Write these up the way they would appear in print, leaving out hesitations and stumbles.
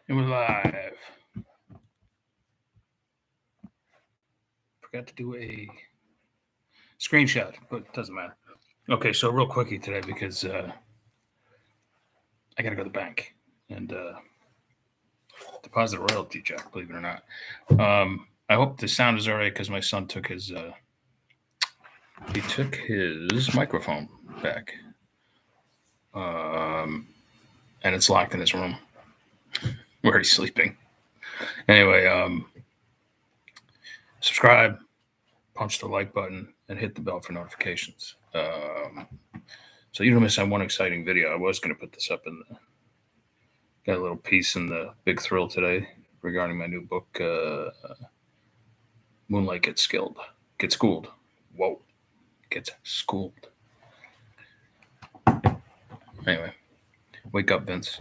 And we're live. Forgot to do a screenshot, but it doesn't matter. Okay, so real quickie today because I got to go to the bank and deposit a royalty check, believe it or not. I hope the sound is all right because my son took his microphone back, and it's locked in his room where he's sleeping. Anyway, subscribe, punch the like button, and hit the bell for notifications. So you don't miss that one exciting video. I was going to put this up in got a little piece in the Big Thrill today regarding my new book, Moonlight Gets Schooled. Whoa, gets schooled. Anyway, wake up, Vince.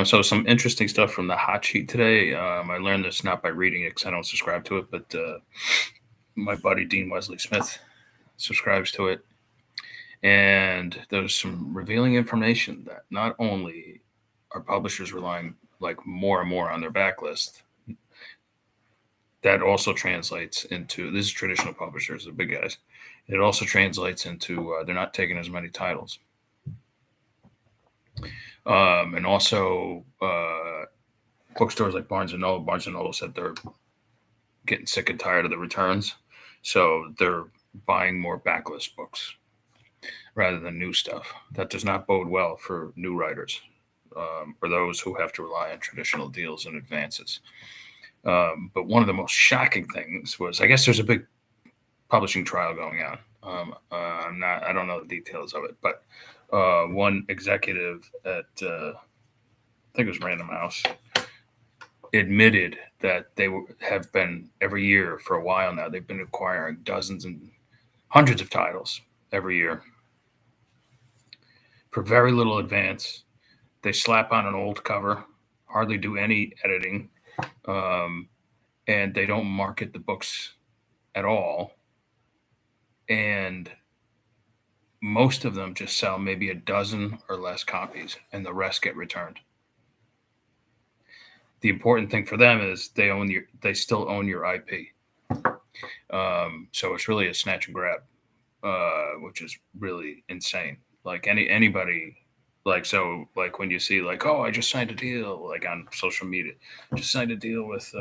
So some interesting stuff from the hot sheet today. I learned this not by reading it because I don't subscribe to it, but my buddy Dean Wesley Smith subscribes to it. And there's some revealing information that not only are publishers relying like more and more on their backlist, that also translates into, this is traditional publishers, the big guys. It also translates into they're not taking as many titles. And also bookstores like Barnes & Noble said they're getting sick and tired of the returns. So they're buying more backlist books rather than new stuff. That does not bode well for new writers or those who have to rely on traditional deals and advances. But one of the most shocking things was, I guess there's a big publishing trial going on. I don't know the details of it, but one executive at, I think it was Random House, admitted that they have been every year for a while now. They've been acquiring dozens and hundreds of titles every year for very little advance. They slap on an old cover, hardly do any editing, and they don't market the books at all. And most of them just sell maybe a dozen or less copies, and the rest get returned. The important thing for them is they still own your IP. So it's really a snatch and grab, which is really insane. Like anybody, like when you see like, oh, I just signed a deal, like on social media, just signed a deal with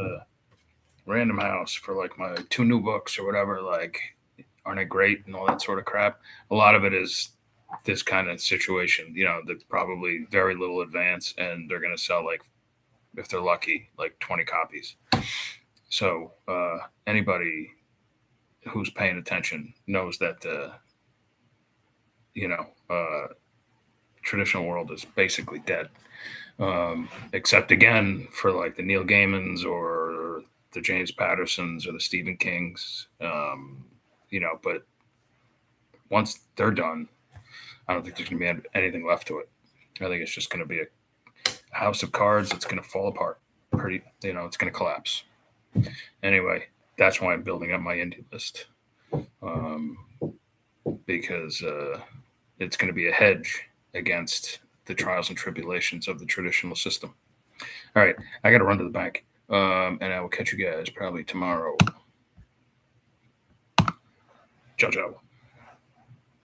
Random House for like my 2 new books or whatever, like, aren't it great and all that sort of crap. A lot of it is this kind of situation, that's probably very little advance, and they're going to sell, like, if they're lucky, like 20 copies. So anybody who's paying attention knows that traditional world is basically dead, except again for like the Neil Gaimans or the James Pattersons or the Stephen Kings, but once they're done, I don't think there's going to be anything left to it. I think it's just going to be a house of cards. It's going to fall apart it's going to collapse. Anyway, that's why I'm building up my indie list, because it's going to be a hedge against the trials and tribulations of the traditional system. All right, I got to run to the bank, and I will catch you guys probably tomorrow. Ciao, ciao.